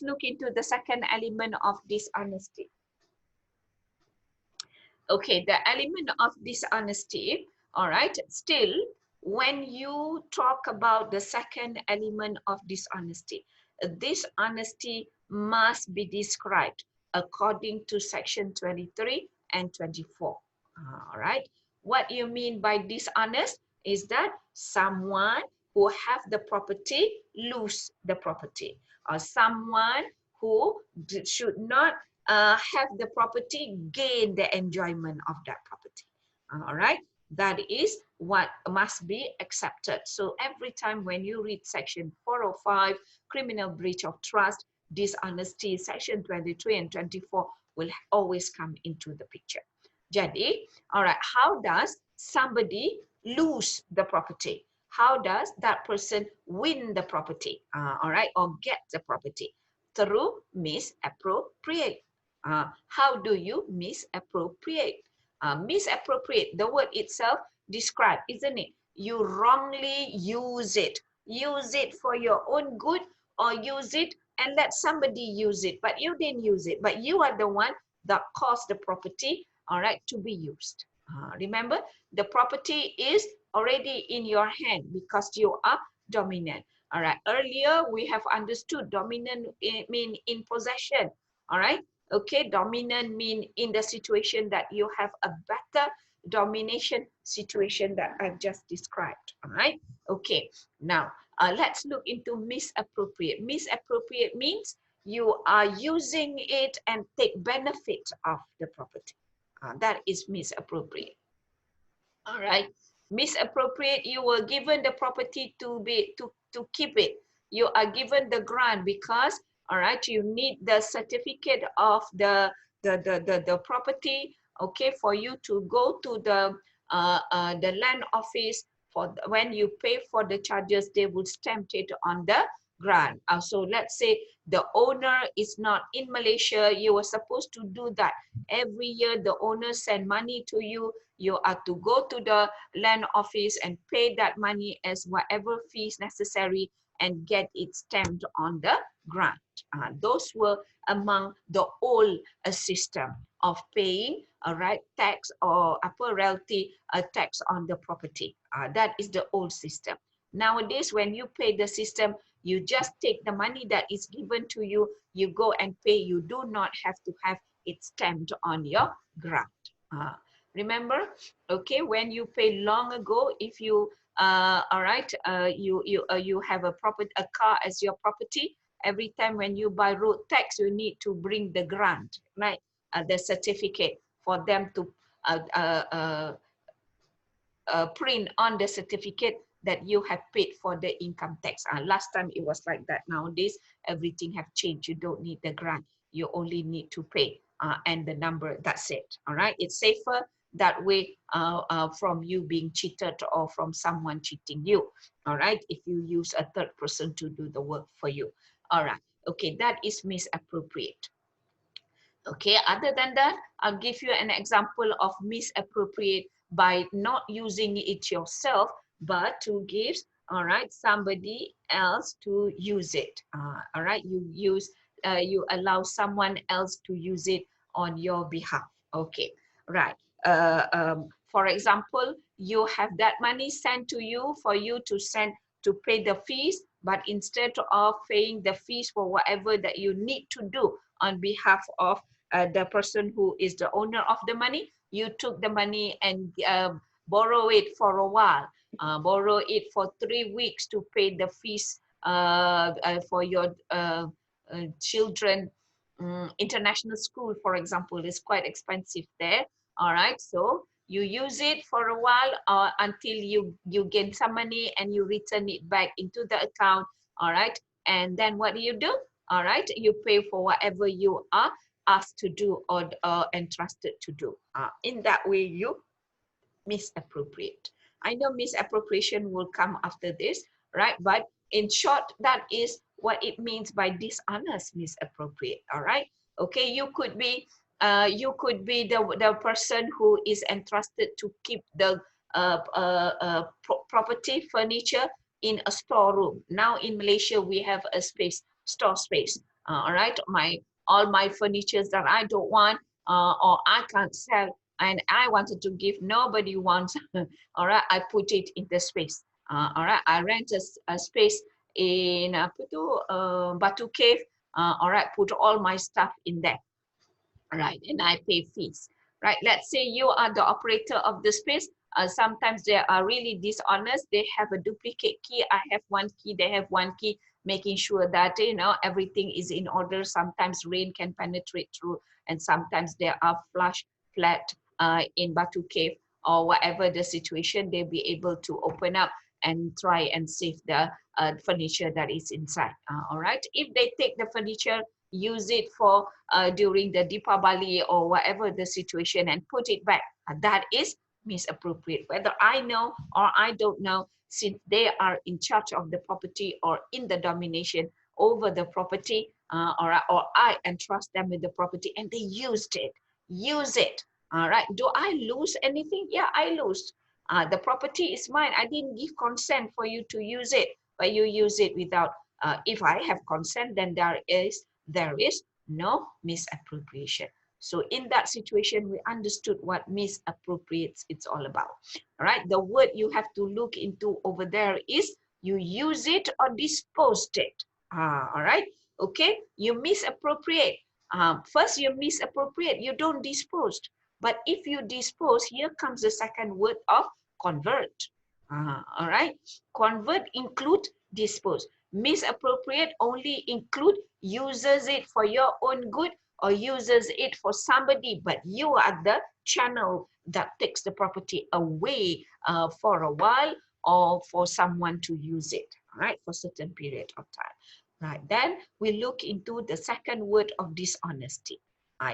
look into the second element of dishonesty. Okay, the element of dishonesty, all right, still, when you talk about the second element of dishonesty, dishonesty must be described according to section 23 and 24. All right, what you mean by dishonest is that someone who have the property lose the property, or someone who should not have the property gain the enjoyment of that property. All right, that is what must be accepted. So every time when you read section 405, criminal breach of trust, dishonesty, section 23 and 24 will always come into the picture. Jadi, all right, how does somebody lose the property? How does that person win the property? All right, or get the property? Through misappropriate. How do you misappropriate? Misappropriate, the word itself describes, isn't it? You wrongly use it. Use it for your own good, or use it and let somebody use it, but you didn't use it, but you are the one that caused the property, all right, to be used. Remember, the property is already in your hand because you are dominant. All right, earlier we have understood dominant mean in possession. All right, okay, dominant mean in the situation that you have a better domination situation that I've just described. All right, okay, now let's look into misappropriate. Misappropriate means you are using it and take benefit of the property. That is misappropriate. All right, misappropriate, you were given the property to keep it. You are given the grant because, all right, you need the certificate of the property, okay, for you to go to the land office. For when you pay for the charges, they will stamp it on the grant. So let's say the owner is not in Malaysia, you were supposed to do that. Every year the owner send money to you, you are to go to the land office and pay that money as whatever fees necessary and get it stamped on the grant. Those were among the old system of paying, all right, tax or upper realty tax on the property. That is the old system. Nowadays, when you pay the system, you just take the money that is given to you, you go and pay. You do not have to have it stamped on your grant. Remember, okay, when you pay long ago, if you all right, you have a car as your property. Every time when you buy road tax, you need to bring the grant, right? The certificate for them to print on the certificate that you have paid for the income tax. Last time it was like that. Nowadays, everything have changed. You don't need the grant. You only need to pay and the number, that's it. All right, it's safer that way from you being cheated or from someone cheating you. All right, if you use a third person to do the work for you. All right, okay, that is misappropriate. Okay, other than that, I'll give you an example of misappropriate by not using it yourself, but to give, all right, somebody else to use it. All right, you allow someone else to use it on your behalf. Okay, right. For example, you have that money sent to you for you to pay the fees, but instead of paying the fees for whatever that you need to do on behalf of the person who is the owner of the money, you took the money and borrow it for a while, borrow it for 3 weeks to pay the fees for your children. International school, for example, is quite expensive there. All right, so you use it for a while until you gain some money and you return it back into the account. All right, and then what do? All right, you pay for whatever you are asked to do or entrusted to do. In that way, you misappropriate. I know misappropriation will come after this, right? But in short, that is what it means by dishonest misappropriate. All right. Okay, you could be the person who is entrusted to keep the property furniture in a storeroom. Now in Malaysia, we have a space, store space. all right, all my furnitures that I don't want, or I can't sell, and I wanted to give, nobody wants. All right, I put it in the space. All right, I rent a space in Batu Cave. All right, put all my stuff in there. Right, and I pay fees. Right, let's say you are the operator of the space. Sometimes they are really dishonest. They have a duplicate key. I have one key, they have one key, making sure that, you know, everything is in order. Sometimes rain can penetrate through, and sometimes there are flush flat in Batu Cave, or whatever the situation, they'll be able to open up and try and save the furniture that is inside. All right, if they take the furniture, use it for during the Deepavali or whatever the situation, and put it back, that is misappropriate. Whether I know or I don't know, since they are in charge of the property or in the domination over the property, or I entrust them with the property and they use it. All right, do I lose anything? Yeah, I lose. The property is mine. I didn't give consent for you to use it, but you use it without, if I have consent, then there is no misappropriation. So in that situation, we understood what misappropriates it's all about. All right, the word you have to look into over there is you use it or disposed it. All right, okay, you misappropriate. First, you misappropriate, you don't dispose. But if you dispose, here comes the second word of convert. All right, convert include dispose. Misappropriate only include uses it for your own good or uses it for somebody, but you are the channel that takes the property away for a while or for someone to use it, all right, for a certain period of time. Right, then we look into the second word of dishonesty.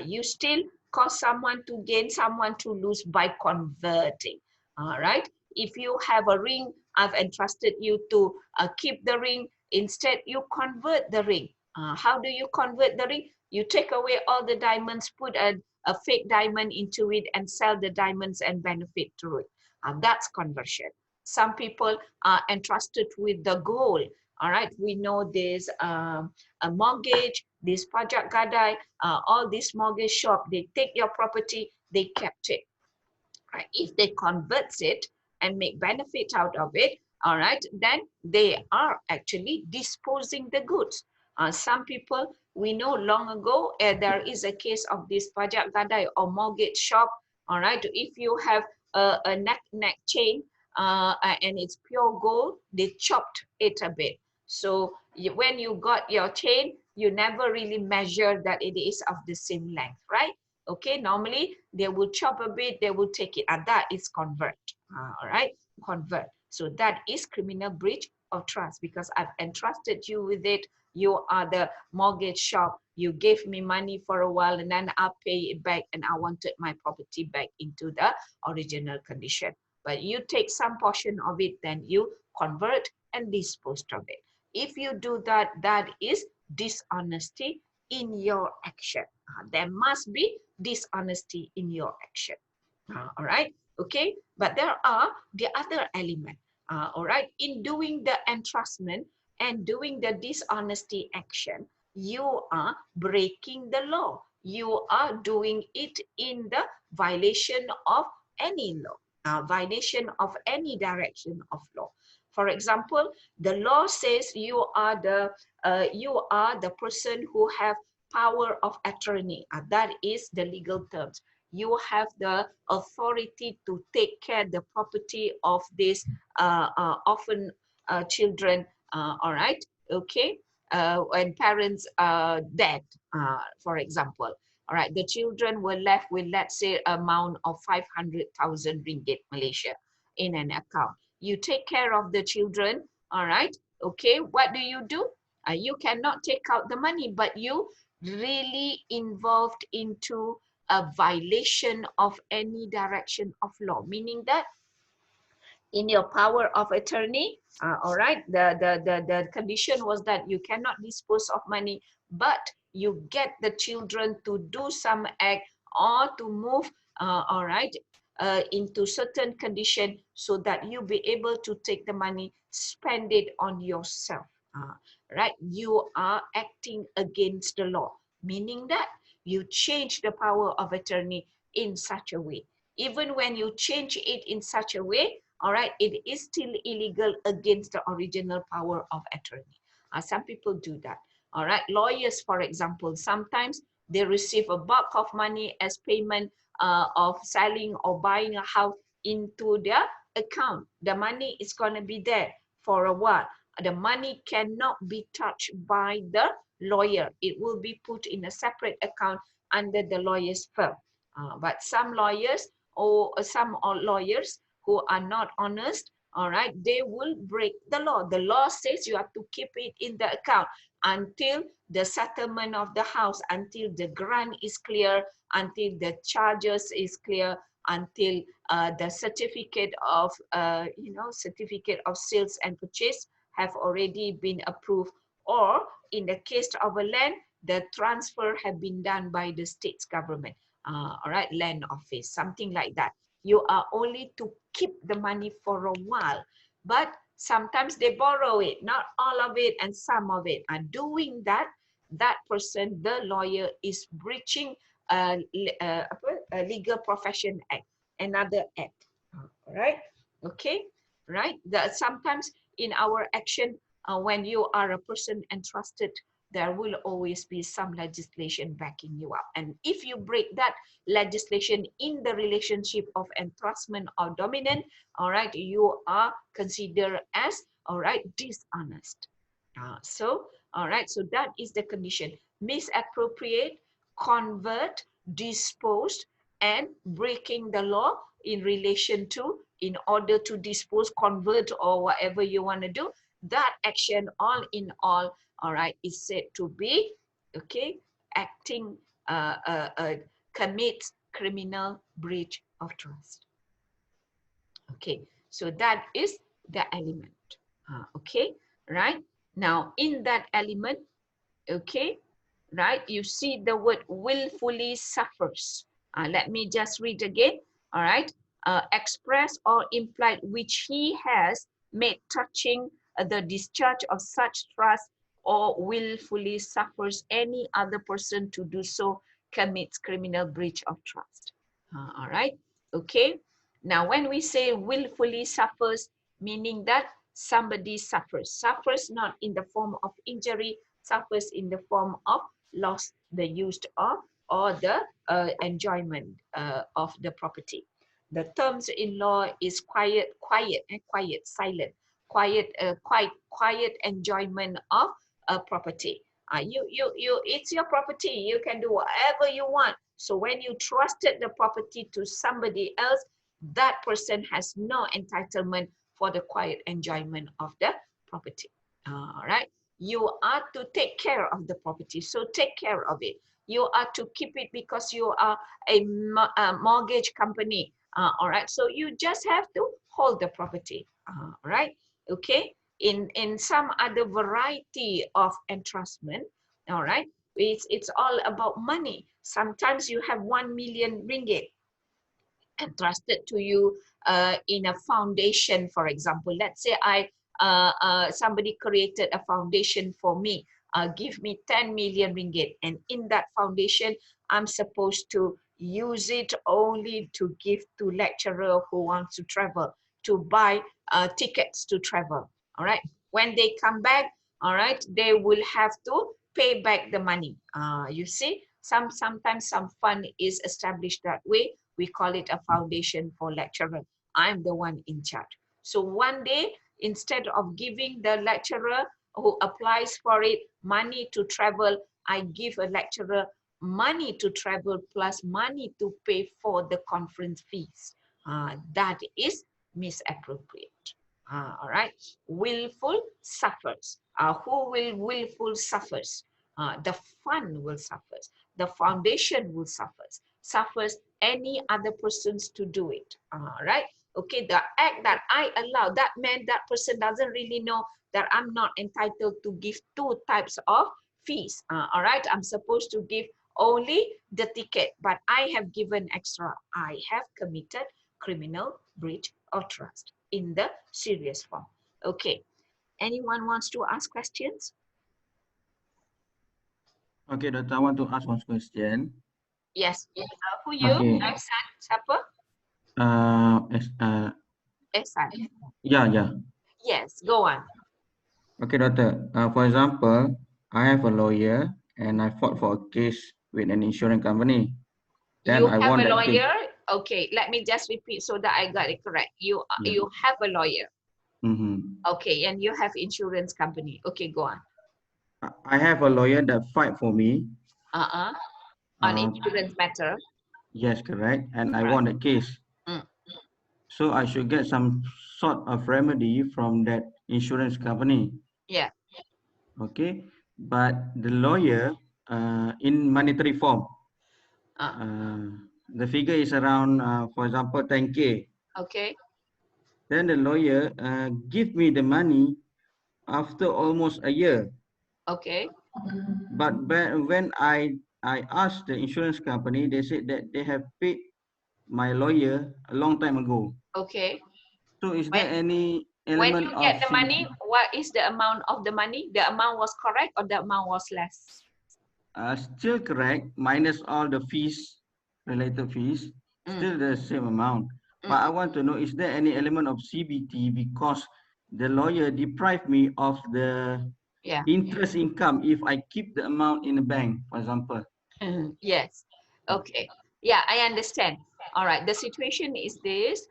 You still cause someone to gain, someone to lose by converting. All right, if you have a ring, I've entrusted you to keep the ring. Instead, you convert the ring. How do you convert the ring? You take away all the diamonds, put a fake diamond into it, and sell the diamonds and benefit through it. That's conversion. Some people are entrusted with the gold. All right, we know there's a mortgage, this pajak gadai, all this mortgage shop, they take your property, they kept it. Right? If they convert it and make benefit out of it, all right, then they are actually disposing the goods. Some people, we know long ago, there is a case of this pajak gadai or mortgage shop, all right, if you have a neck chain and it's pure gold, they chopped it a bit. So when you got your chain, you never really measure that it is of the same length, right? Okay, normally they will chop a bit, they will take it, and that is convert. All right, convert. So that is criminal breach of trust because I've entrusted you with it. You are the mortgage shop. You gave me money for a while and then I'll pay it back and I wanted my property back into the original condition. But you take some portion of it, then you convert and dispose of it. If you do that, that is dishonesty in your action. There must be dishonesty in your action. All right, okay, but there are the other element. All right, in doing the entrustment and doing the dishonesty action, you are breaking the law. You are doing it in the violation of any law, violation of any direction of law. For example, the law says you are the person who have power of attorney. That is the legal terms. You have the authority to take care the property of these orphan children. All right, okay. When parents are dead, for example, all right, the children were left with, let's say, amount of 500,000 ringgit Malaysia in an account. You take care of the children, all right, okay. What do? You cannot take out the money, but you really involved into a violation of any direction of law, meaning that in your power of attorney, all right, the condition was that you cannot dispose of money, but you get the children to do some act or to move, all right, into certain condition so that you be able to take the money, spend it on yourself. right? You are acting against the law, meaning that you change the power of attorney in such a way. Even when you change it in such a way, all right, it is still illegal against the original power of attorney. Some people do that. All right, lawyers, for example, sometimes they receive a bulk of money as payment of selling or buying a house into their account. The money is going to be there for a while. The money cannot be touched by the lawyer. It will be put in a separate account under the lawyer's firm. But some lawyers or some lawyers who are not honest, all right, they will break the law. The law says you have to keep it in the account until the settlement of the house, until the grant is clear, until the charges is clear, until the certificate of certificate of sales and purchase have already been approved, or in the case of a land, the transfer have been done by the state's government, all right, land office, something like that. You are only to keep the money for a while, but sometimes they borrow it, not all of it and some of it. And doing that, that person, the lawyer, is breaching a legal profession act, another act. All right, okay, right. Sometimes in our action, when you are a person entrusted, there will always be some legislation backing you up. And if you break that legislation in the relationship of entrustment or dominant, all right, you are considered as, all right, dishonest. All right, so that is the condition. Misappropriate, convert, dispose, and breaking the law in relation to, in order to dispose, convert, or whatever you want to do. That action, all in all right, is said to be, okay, acting, commits criminal breach of trust. Okay, so that is the element. Okay, right? Now, in that element, okay, right, you see the word willfully suffers. Let me just read again, all right? Express or implied which he has made touching the discharge of such trust, or willfully suffers any other person to do so, commits criminal breach of trust. All right, okay? Now, when we say willfully suffers, meaning that somebody suffers not in the form of injury, suffers in the form of loss the use of or the enjoyment of the property. The terms in law is quiet, silent, quiet enjoyment of a property. It's your property. You can do whatever you want. So when you trusted the property to somebody else, that person has no entitlement for the quiet enjoyment of the property. All right. You are to take care of the property, so take care of it. You are to keep it because you are a mortgage company. All right. So you just have to hold the property. All right. Okay. In some other variety of entrustment, all right, it's all about money. Sometimes you have 1 million ringgit entrusted to you in a foundation, for example. Let's say somebody created a foundation for me, give me 10 million ringgit, and in that foundation, I'm supposed to use it only to give to lecturer who wants to travel, to buy tickets to travel. All right. When they come back, all right, they will have to pay back the money. You see, sometimes some fund is established that way. We call it a foundation for lecturer. I'm the one in charge. So one day, instead of giving the lecturer who applies for it money to travel, I give a lecturer money to travel plus money to pay for the conference fees. That is misappropriate. All right. Willful suffers. Who will willful suffers? The fund will suffer. The foundation will suffers any other persons to do it. All right. Okay. The act that I allow, that meant that person doesn't really know that I'm not entitled to give two types of fees. All right. I'm supposed to give only the ticket, but I have given extra. I have committed criminal breach of trust in the serious form. Okay. Anyone wants to ask questions? Okay, Doctor, I want to ask one question. Yes. Who you? Okay. Ihsan, siapa? Yes, Ihsan. yeah, yeah. Yes, go on. Okay, Doctor. For example, I have a lawyer and I fought for a case with an insurance company. Then You I have won a that case. lawyer. Okay, let me just repeat so that I got it correct. Yeah. You have a lawyer. Mm-hmm. Okay, and you have insurance company. Okay, go on. I have a lawyer that fight for me. Uh-uh. On Uh, insurance matter. yes, correct. And I Right. won the case. Mm, So I should get some sort of remedy from that insurance company. yeah. Okay. But the lawyer, in monetary form, Uh, uh, the figure is around, for example, 10K. okay. Then the lawyer give me the money after almost a year. Okay. But when I asked the insurance company, they said that they have paid my lawyer a long time ago. Okay. So is When there any when element you of get the CBT? money, what is the amount of the money? The amount was correct or the amount was less? Still correct, minus all the fees, related fees, Mm, still the same amount. But I mm, want to know, is there any element of CBT because the lawyer deprived me of the yeah. interest income if I keep the amount in the bank, for example? Yes. Okay. Yeah, I understand. All right. The situation is this.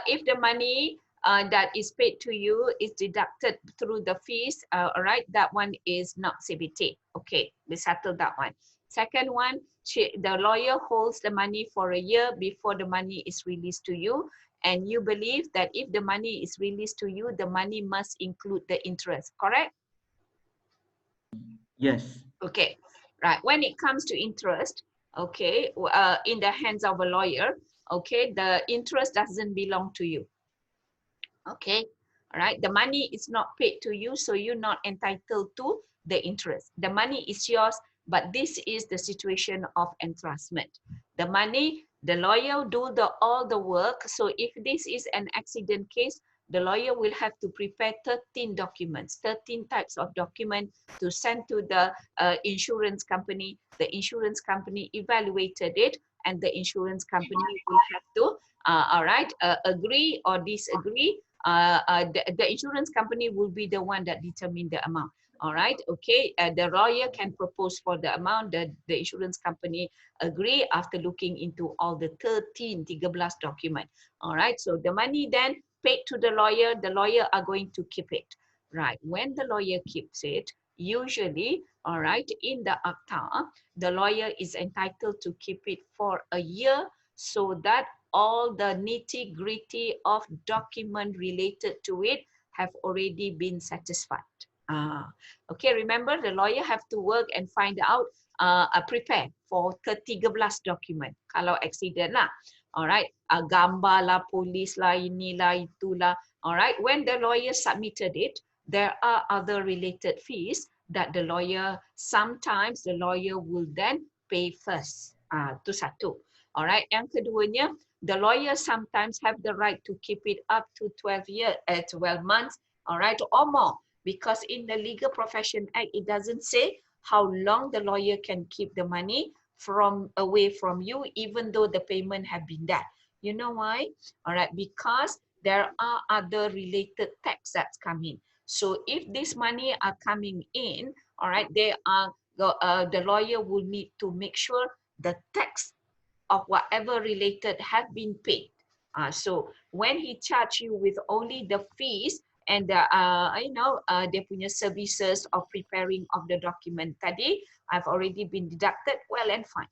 If the money that is paid to you is deducted through the fees, all right, that one is not CBT. Okay, we settle that one. Second one, the lawyer holds the money for a year before the money is released to you. And you believe that if the money is released to you, the money must include the interest, correct? Yes. Okay, right. When it comes to interest, okay, in the hands of a lawyer, okay, the interest doesn't belong to you. Okay, all right. The money is not paid to you, so you're not entitled to the interest. The money is yours, but this is the situation of entrustment. The money, the lawyer do all the work. So if this is an accident case, the lawyer will have to prepare 13 documents, 13 types of document to send to the insurance company. The insurance company evaluated it, and the insurance company will have to, all right, agree or disagree. The insurance company will be the one that determine the amount. All right, okay. The lawyer can propose for the amount that the insurance company agree after looking into all the 13 document. All right, so the money then paid to the lawyer are going to keep it. Right, when the lawyer keeps it, usually, all right, in the ACTA, the lawyer is entitled to keep it for a year so that all the nitty gritty of document related to it have already been satisfied. Okay, remember the lawyer have to work and find out, prepare for ke-13 document. Kalau accident lah. Alright, gambar lah, polis lah, inilah, itulah. Alright, when the lawyer submitted it, there are other related fees that the lawyer, sometimes the lawyer will then pay first. Tu satu. Alright, yang keduanya, the lawyer sometimes have the right to keep it up to 12 months, alright, or more. Because in the Legal Profession Act, it doesn't say how long the lawyer can keep the money from away from you, even though the payment have been done. You know why? All right, because there are other related tax that's coming. So if this money are coming in, all right, they are the lawyer will need to make sure the tax of whatever related have been paid. So when he charge you with only the fees and the dia punya services of preparing of the document tadi have already been deducted, well and fine.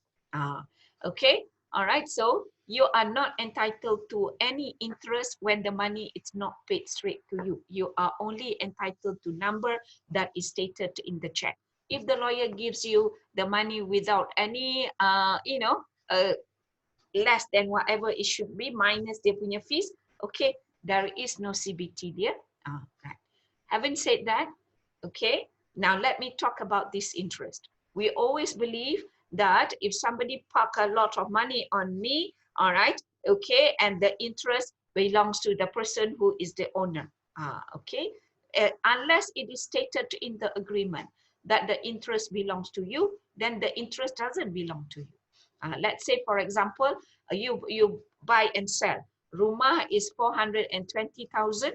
Okay, all right. So you are not entitled to any interest when the money is not paid straight to you. You are only entitled to number that is stated in the check. If the lawyer gives you the money without any, less than whatever it should be minus dia punya fees, okay, there is no CBT there. Right. Having said that, okay, now let me talk about this interest. We always believe that if somebody park a lot of money on me, all right, okay, and the interest belongs to the person who is the owner, okay, unless it is stated in the agreement that the interest belongs to you, then the interest doesn't belong to you. Let's say, for example, you buy and sell. Rumah is 420,000.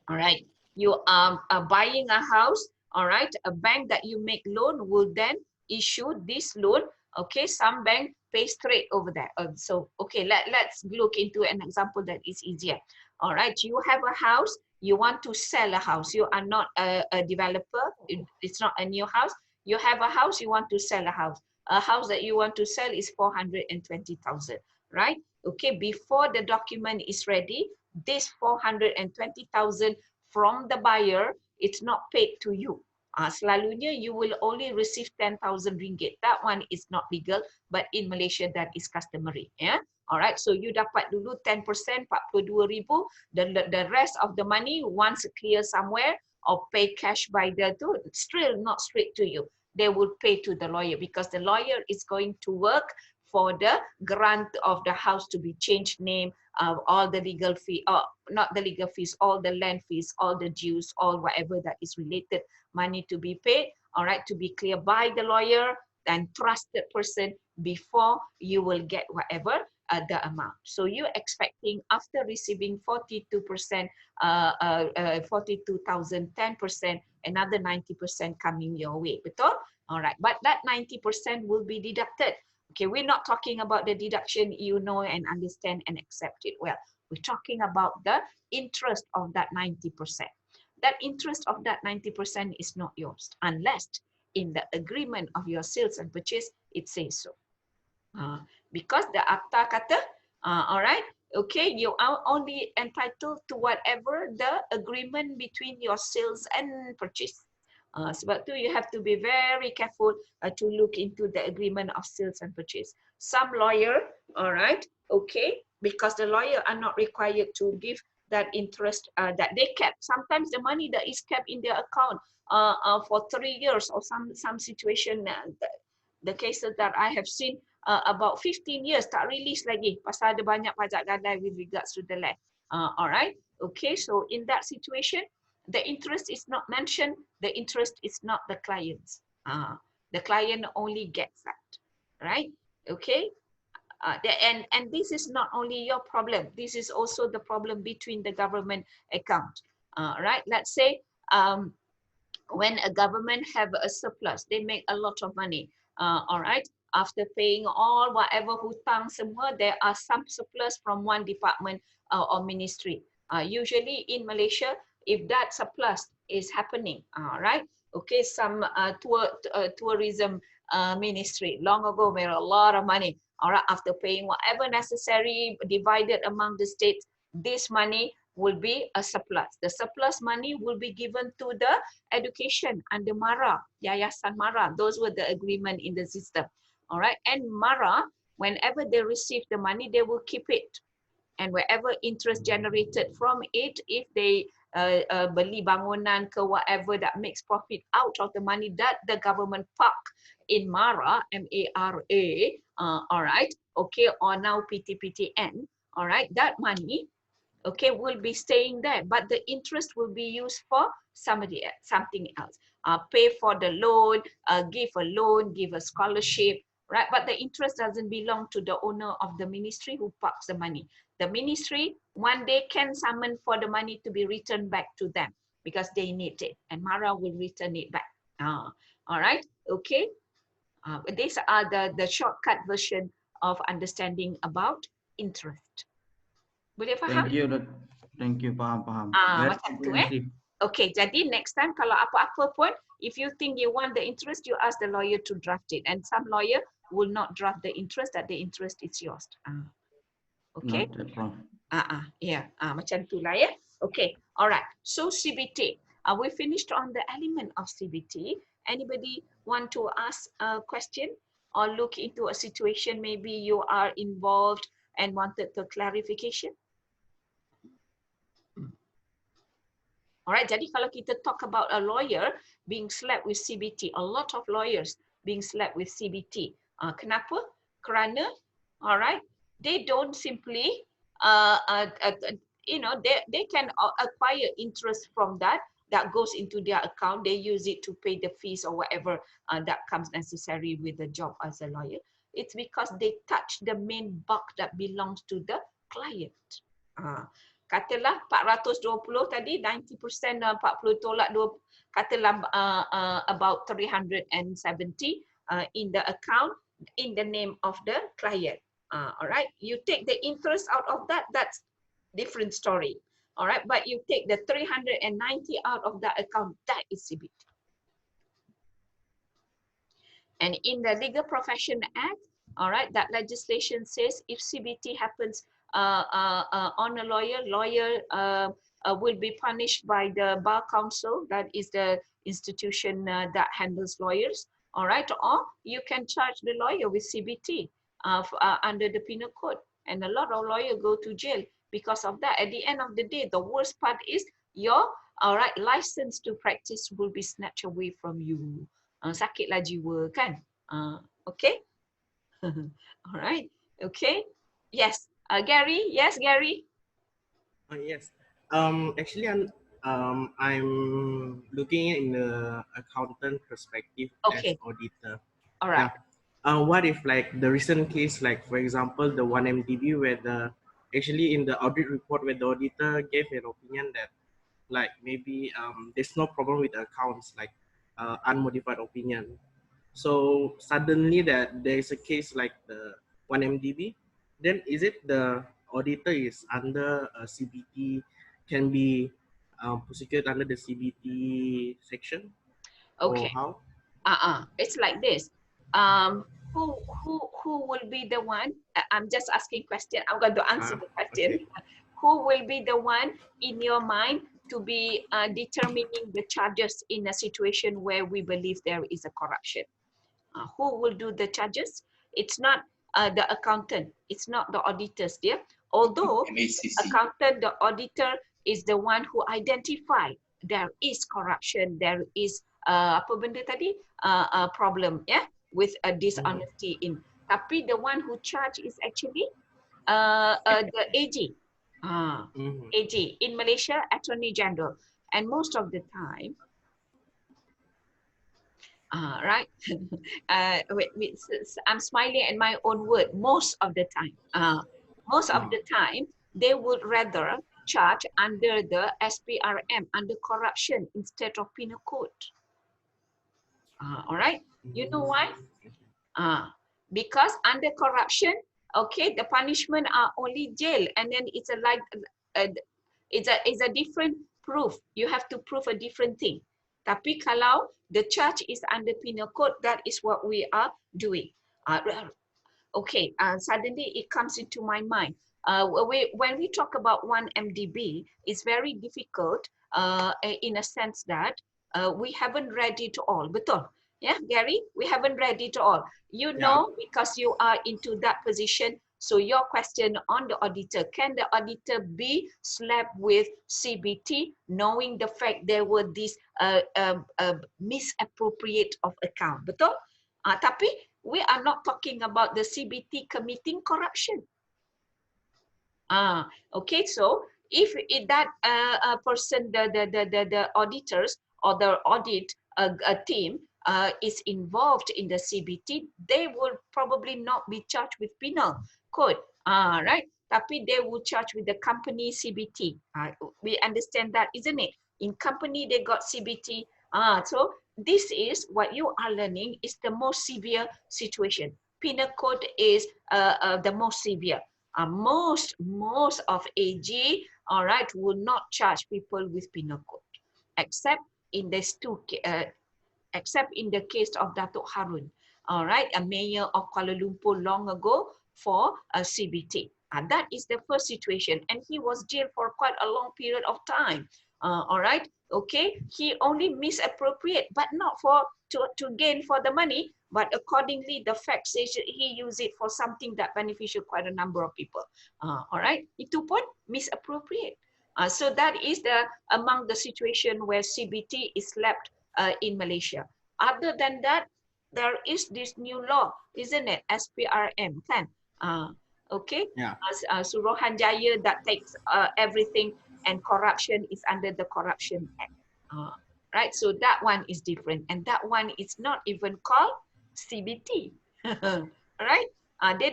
All right. You are buying a house. All right. A bank that you make loan will then issue this loan. Okay. Some bank pay straight over there. So, okay, let's look into an example that is easier. All right. You have a house. You want to sell a house. You are not a developer. It's not a new house. You have a house. You want to sell a house. A house that you want to sell is 420,000, right? Okay. Before the document is ready, this 420,000 from the buyer, it's not paid to you. Selalunya you will only receive 10,000 ringgit. That one is not legal, but in Malaysia that is customary. Yeah. Alright, so you dapat dulu 10%, 42,000. The rest of the money, once clear somewhere or pay cash by the two, still not straight to you. They will pay to the lawyer because the lawyer is going to work for the grant of the house to be changed name, all the legal fee, not the legal fees, all the land fees, all the dues, all whatever that is related money to be paid, all right, to be clear by the lawyer and trusted person before you will get whatever the amount. So you're expecting after receiving 42%, 42,000, 10%, another 90% coming your way, betul? All right, but that 90% will be deducted. Okay, we're not talking about the deduction you know and understand and accept it well. We're talking about the interest of that 90%. That interest of that 90% is not yours unless in the agreement of your sales and purchase, it says so. Because the akta kata, all right, okay, you are only entitled to whatever the agreement between your sales and purchase. Sebab tu you have to be very careful to look into the agreement of sales and purchase. Some lawyer, all right, okay, because the lawyer are not required to give that interest that they kept. Sometimes the money that is kept in their account for 3 years or some situation, the cases that I have seen about 15 years tak release lagi pasal ada banyak pajak gadai with regards to the land. Alright, okay, so in that situation, the interest is not mentioned, the interest is not the client's. The client only gets that, right? Okay, and this is not only your problem, this is also the problem between the government account. Right, let's say when a government have a surplus, they make a lot of money. All right, after paying all whatever hutang semua, there are some surplus from one department or ministry. Usually in Malaysia, if that surplus is happening, all right, okay, some tourism ministry long ago made a lot of money. All right, after paying whatever necessary, divided among the states, this money will be a surplus. The surplus money will be given to the education under MARA, Yayasan MARA. Those were the agreement in the system. All right, and MARA, whenever they receive the money, they will keep it. And wherever interest generated from it, if they beli bangunan ke whatever that makes profit out of the money that the government park in MARA, M-A-R-A, all right, okay, or now PTPTN, all right, that money, okay, will be staying there, but the interest will be used for something else. Pay for the loan, give a loan, give a scholarship, right? But the interest doesn't belong to the owner of the ministry who parks the money. The ministry one day can summon for the money to be returned back to them because they need it, and MARA will return it back. All right, okay. These are the shortcut version of understanding about interest. Boleh faham? Thank you, faham. Very Macam tu comprehensive. Okay, jadi next time kalau apa-apa pun, if you think you want the interest, you ask the lawyer to draft it. And some lawyer will not draft the interest, that the interest is yours. Okay? Not a problem. Yeah, macam tu lah ya. Okay, alright. So CBT, we finished on the element of CBT. Anybody want to ask a question or look into a situation maybe you are involved and wanted the clarification? Alright, jadi kalau kita talk about a lawyer being slapped with CBT, a lot of lawyers being slapped with CBT. Kenapa? Kerana, alright, they don't simply, you know, they can acquire interest from that. that goes into their account. They use it to pay the fees or whatever that comes necessary with the job as a lawyer. It's because they touch the main buck that belongs to the client. Katalah 420 tadi, 90% 40 tolak 2, katalah about 370 in the account in the name of the client. All right, you take the interest out of that, that's different story. All right, but you take the 390 out of that account, that is CBT. And in the Legal Profession Act, all right, that legislation says if CBT happens on a lawyer will be punished by the Bar Council, that is the institution that handles lawyers, all right, or you can charge the lawyer with CBT under the penal code. And a lot of lawyers go to jail because of that. At the end of the day, the worst part is your license to practice will be snatched away from you. Sakitlah jiwa kan. Okay. All right. Okay. Yes. Gary. Yes, Gary. Yes. Actually, I'm looking in the accountant perspective as Okay. auditor. All right. Now, what if like the recent case, like for example, the one MDB, where the actually in the audit report, where the auditor gave an opinion that like maybe there's no problem with the accounts, like unmodified opinion. So suddenly that there is a case like the one MDB, then is it the auditor is under a CBT, can be prosecuted under the CBT section, or Okay. how? It's like this. Um, who will be the one? I'm just asking question. I'm going to answer the question. Okay. Who will be the one in your mind to be determining the charges in a situation where we believe there is a corruption? Who will do the charges? It's not the accountant. It's not the auditors, dear. Although MACC. accountant, the auditor is the one who identify there is corruption, there is apa benda tadi problem, yeah, with a dishonesty in. Tapi the one who charge is actually the AG. AG in Malaysia, Attorney General, and most of the time. Right. Wait, I'm smiling at my own word. Most of the time, they would rather charge under the SPRM, under corruption, instead of penal code. All right. You know why? Because under corruption, okay, the punishment are only jail, and then it's it's a different proof. You have to prove a different thing. Tapi kalau the charge is under penal code, that is what we are doing. Okay, suddenly it comes into my mind. When we talk about one MDB, it's very difficult in a sense that we haven't read it all. Betul? Yeah, Gary, we haven't read it all. You know, because you are into that position. So your question on the auditor, can the auditor be slapped with CBT, knowing the fact there were these misappropriate of account? Betul? Tapi we are not talking about the CBT committing corruption. Okay, so if that person, the auditors or the audit team is involved in the CBT, they will probably not be charged with penal code, right? Tapi they will charge with the company CBT. We understand that, isn't it? In company, they got CBT. So this is what you are learning is the most severe situation. Penal code is the most severe. Most of AG, all right, will not charge people with penal code, except in these except in the case of Datuk Harun, all right, a mayor of Kuala Lumpur long ago for a CBT. That is the first situation, and he was jailed for quite a long period of time. All right, okay, he only misappropriate, but not for to gain for the money, but accordingly the fact says he used it for something that beneficial quite a number of people. All right, itu pun misappropriate. So that is the among the situation where CBT is slapped in Malaysia. Other than that, there is this new law, isn't it? SPRM, kan? Okay. Yeah. Suruhanjaya that takes everything, and corruption is under the Corruption Act. Right? So that one is different, and that one is not even called CBT. Right? They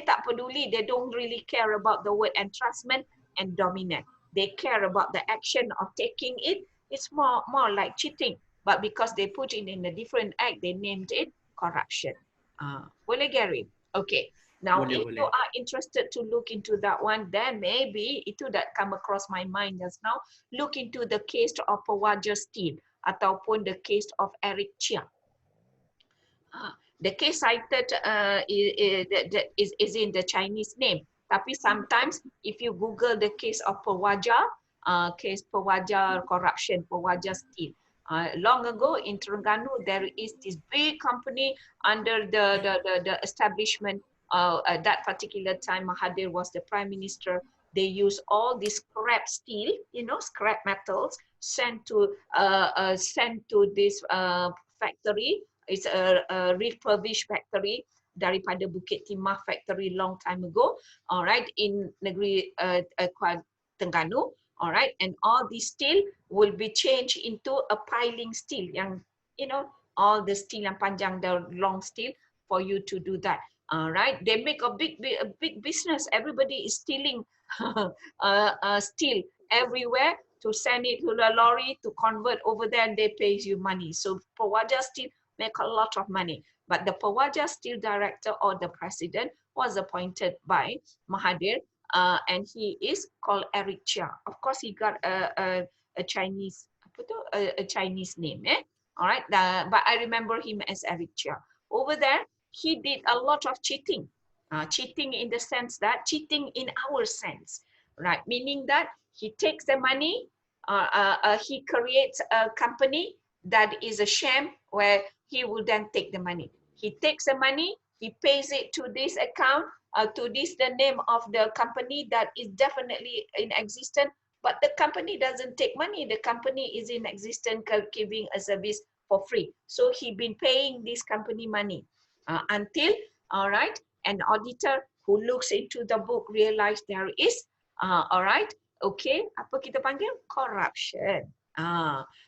tak peduli, they don't really care about the word entrustment and dominant. They care about the action of taking it. It's more like cheating, but because they put it in a different act, they named it corruption. Boleh Gary? Okay. Now, Boleh, if you boleh. are interested to look into that one, then maybe itu that come across my mind just now. Look into the case of Pewaja Steel ataupun the case of Eric Chia. The case cited is in the Chinese name. Tapi sometimes if you Google the case of Pewaja, case Pewaja corruption, Pewaja Steel. Long ago in Terengganu, there is this big company under the establishment. At that particular time, Mahathir was the prime minister. They use all this scrap steel, scrap metals, sent to this factory. It's a refurbished factory daripada Bukit Timah factory long time ago. All right, in negeri Terengganu. All right, and all this steel will be changed into a piling steel yang all the steel yang panjang, the long steel for you to do that. All right, they make a big business. Everybody is stealing steel everywhere to send it to the lorry to convert over there, and they pay you money. So Pewaja Steel make a lot of money. But the Pewaja Steel director or the president was appointed by Mahathir, and he is called Eric Chia. Of course, he got a Chinese a Chinese name. All right, but I remember him as Eric Chia. Over there, he did a lot of cheating. Cheating in the sense that cheating in our sense, right? Meaning that he takes the money, he creates a company that is a sham where he will then take the money. He takes the money, he pays it to this account, to this the name of the company that is definitely in existence, but the company doesn't take money. The company is in existence giving a service for free. So he been paying this company money until, all right, an auditor who looks into the book realized there is, all right, okay, apa kita panggil? Corruption.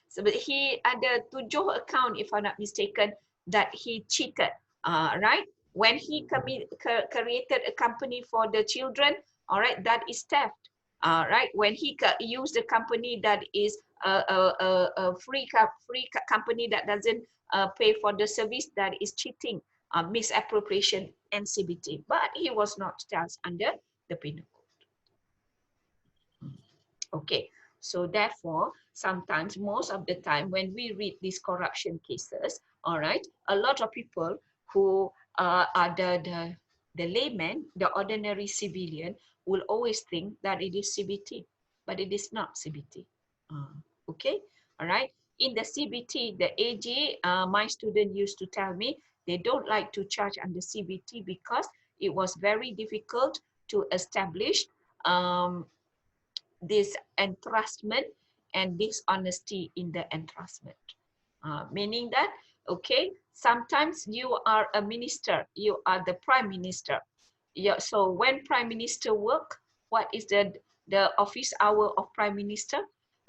So he ada 7 account, if I'm not mistaken, that he cheated, right? When he created a company for the children, all right, that is theft. Right? When he used a company that is a free company that doesn't pay for the service, that is cheating, misappropriation, and CBT. But he was not charged under the penal code. Okay, so therefore, sometimes, most of the time, when we read these corruption cases, all right, a lot of people who are the layman, the ordinary civilian, will always think that it is CBT, but it is not CBT. Okay, all right. In the CBT, the AG, my student used to tell me they don't like to charge under CBT because it was very difficult to establish this entrustment and dishonesty in the entrustment. Meaning that, okay, sometimes you are a minister, you are the prime minister. Yeah, so when prime minister work, what is the office hour of prime minister?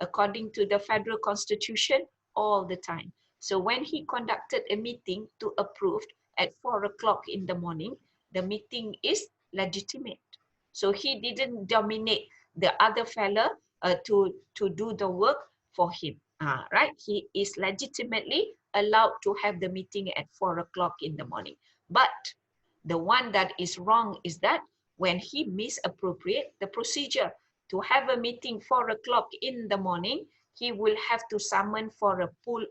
According to the federal constitution, all the time. So when he conducted a meeting to approve at 4 o'clock in the morning, the meeting is legitimate. So he didn't dominate the other fella to do the work for him. Right? He is legitimately allowed to have the meeting at 4 o'clock in the morning. But the one that is wrong is that when he misappropriate the procedure to have a meeting 4 o'clock in the morning, he will have to summon for a full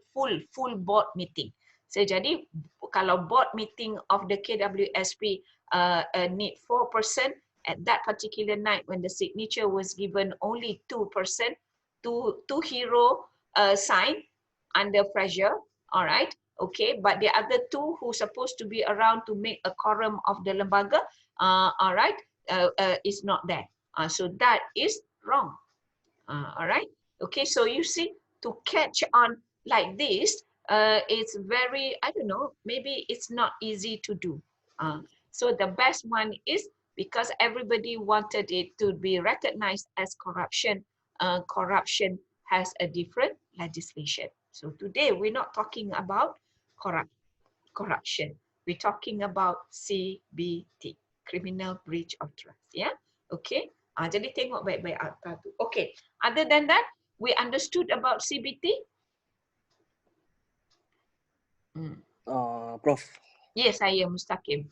board meeting. So jadi kalau board meeting of the KWSP need 4%, at that particular night when the signature was given only 2%, two hero sign under pressure, all right, okay, but the other 2 who supposed to be around to make a quorum of the lembaga, all right, is not there. So that is wrong. All right, okay, so you see, to catch on like this, it's very, I don't know, maybe it's not easy to do. So the best one is, because everybody wanted it to be recognized as corruption, corruption has a different legislation. So today we're not talking about corruption. We're talking about CBT, criminal breach of trust. Yeah, okay. Jadi tengok baik-baik akta tu. Okay. Other than that, we understood about CBT. Prof, Yes, saya Mustaqim.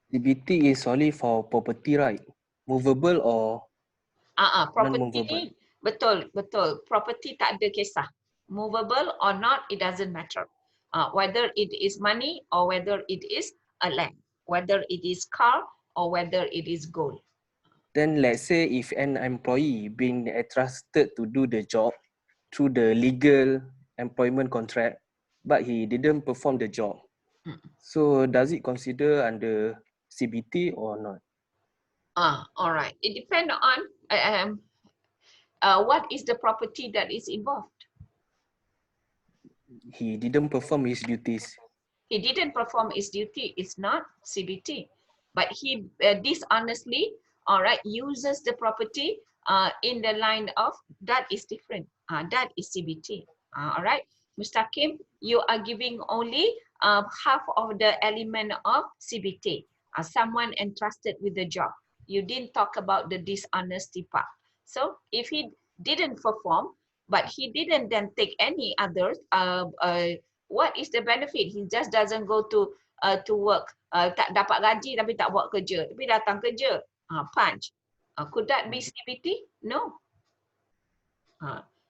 CBT is only for property, right? Movable or Property ni non-movable? betul. Property tak ada kisah. Movable or not, it doesn't matter. Whether it is money or whether it is a land, whether it is car or whether it is gold. Then let's say if an employee being entrusted to do the job through the legal employment contract, but he didn't perform the job. So does it consider under CBT or not? All right. It depends on what is the property that is involved. He didn't perform his duties. He didn't perform his duty. It's not CBT, but he dishonestly, all right, uses the property in the line of that is different. That is CBT. All right, Mustaqim, you are giving only half of the element of CBT. Someone entrusted with the job. You didn't talk about the dishonesty part. So if he didn't perform, but he didn't then take any others, what is the benefit? He just doesn't go to work. Tak dapat gaji tapi tak buat kerja. Tapi datang kerja. Punch. Could that be CBT? No.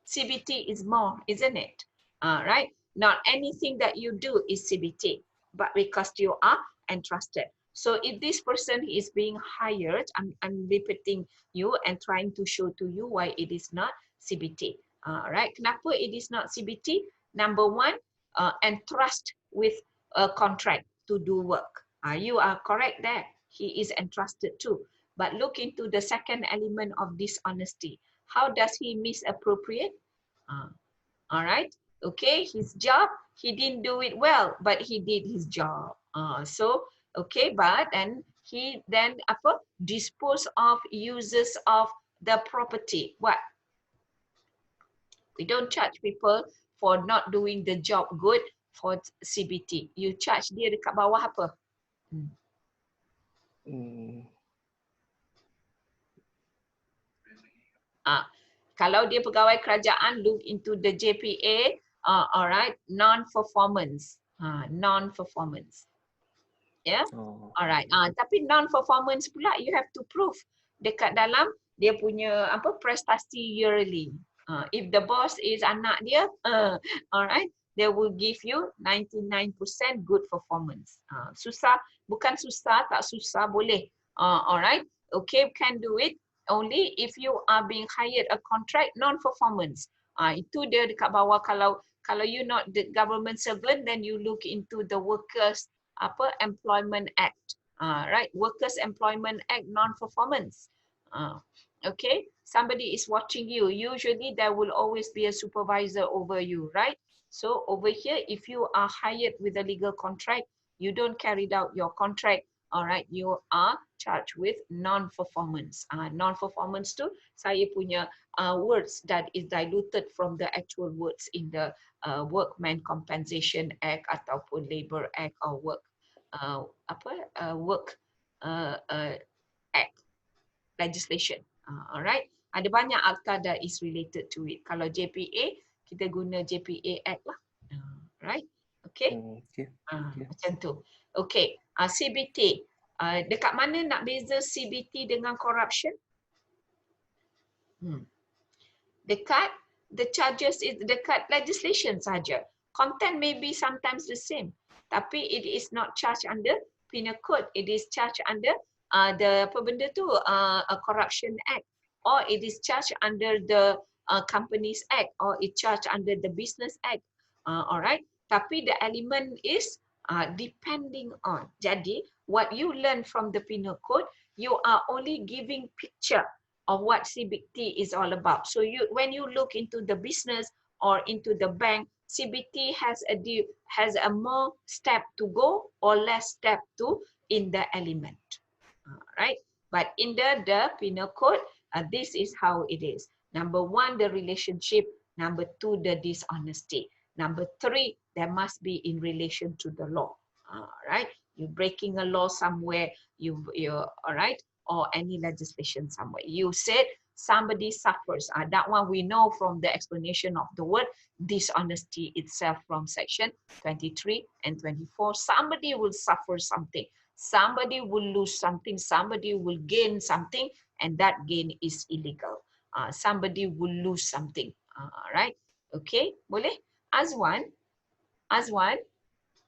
CBT is more, isn't it? Right? Not anything that you do is CBT, but because you are entrusted. So if this person is being hired, I'm repeating you and trying to show to you why it is not CBT. Right? Kenapa it is not CBT? Number one, entrust with a contract to do work. You are correct there. He is entrusted too. But look into the second element of dishonesty. How does he misappropriate? All right. Okay, his job, he didn't do it well, but he did his job. So, okay, but and he then dispose of uses of the property. What? We don't charge people for not doing the job good for CBT. You charge dia dekat bawah apa? Kalau dia pegawai kerajaan, look into the JPA, alright, non-performance. Non-performance. Yeah? Alright. Tapi non-performance pula, you have to prove dekat dalam dia punya prestasi yearly. If the boss is anak dia, alright, they will give you 99% good performance. Susah, bukan susah, tak susah, boleh. Alright, okay, can do it. Only if you are being hired a contract non-performance. Itu dia dekat bawah. Kalau you not the government servant, then you look into the Workers Employment Act. Right, Workers Employment Act non-performance. Okay, somebody is watching you. Usually there will always be a supervisor over you, right? So over here, if you are hired with a legal contract, you don't carry out your contract. All right, you are charged with non-performance. Non-performance tu saya punya words that is diluted from the actual words in the Workmen Compensation Act ataupun Labour Act or Work Act legislation. Alright, ada banyak akta that is related to it. Kalau JPA, kita guna JPA Act lah. Right? Okay? Macam tu. Okay, CBT. Dekat mana nak beza CBT dengan corruption? Dekat the charges is dekat legislation saja. Content may be sometimes the same, tapi it is not charged under penal code. It is charged under the apa benda tu a corruption act, or it is charged under the companies act, or it charged under the business act. Alright, tapi the element is depending on. Jadi what you learn from the penal code, you are only giving picture of what CBT is all about. So when you look into the business or into the bank, CBT has a more step to go or less step to in the element. Right? But in the penal code, this is how it is. Number one, the relationship Number 2, the dishonesty. Number 3, there must be in relation to the law. All right, you're breaking a law somewhere, you're all right, or any legislation somewhere. You said somebody suffers. That one we know from the explanation of the word dishonesty itself from section 23 and 24. Somebody will suffer something. Somebody will lose something. Somebody will gain something, and that gain is illegal. Somebody will lose something. All right. Okay. Boleh? Azwan,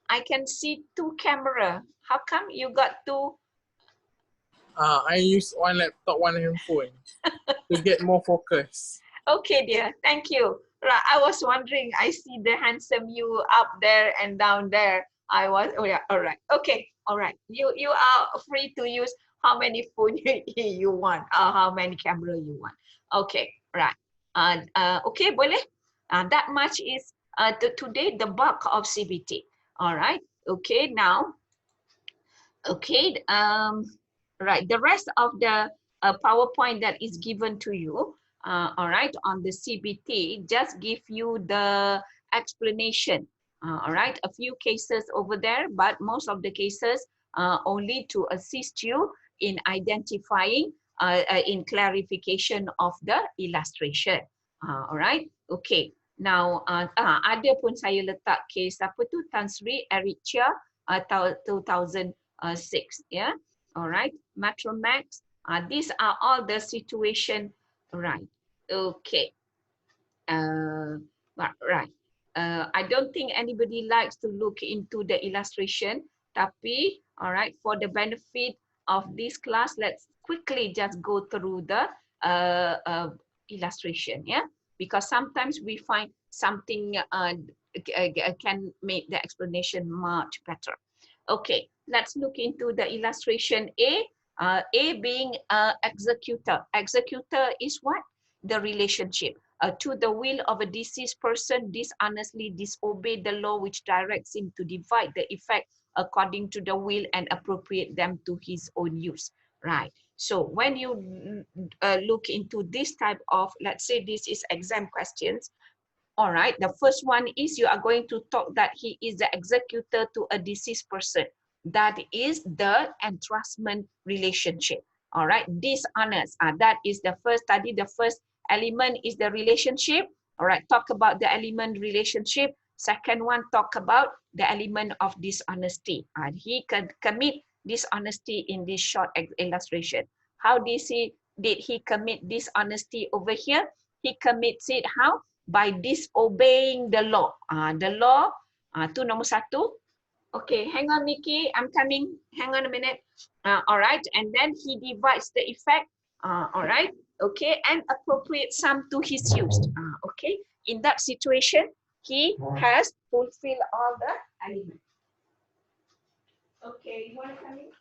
I can see 2 camera. How come you got 2? I use one laptop, one handphone to get more focus. Okay, dear. Thank you. Right. I was wondering, I see the handsome you up there and down there. I was, oh yeah, all right. Okay, all right. You are free to use how many phone you want, or how many camera you want. Okay, right. Okay, boleh? That much is today the bulk of CBT. All right. Okay, now, okay, right. The rest of the PowerPoint that is given to you, all right, on the CBT, just give you the explanation. All right, a few cases over there, but most of the cases only to assist you in identifying, in clarification of the illustration. All right, okay. Now, ada pun saya letak case apa tu, Tan Sri Eric Chia, 2006, yeah. All right, Matromax. These are all the situation, right? Okay. Right. I don't think anybody likes to look into the illustration. Tapi, all right, for the benefit of this class, let's quickly just go through the illustration, yeah? Because sometimes we find something can make the explanation much better. Okay, let's look into the illustration A. A being executor. Executor is what? The relationship. To the will of a deceased person, dishonestly disobey the law which directs him to divide the effect according to the will and appropriate them to his own use. Right. So when you look into this type of, let's say this is exam questions, all right, the first one is you are going to talk that he is the executor to a deceased person. That is the entrustment relationship. All right, dishonest. That is the first study. The first element is the relationship. All right, talk about the element relationship. Second one, talk about the element of dishonesty. And he can commit dishonesty in this short illustration. How did he commit dishonesty over here? He commits it how? By disobeying the law. The law, tu nombor 1. Okay, hang on, Nikki. I'm coming. Hang on a minute. All right, and then he divides the effect. All right, okay, and appropriate sum to his use. Okay, in that situation, he has fulfilled all the elements. Okay, you want to come in?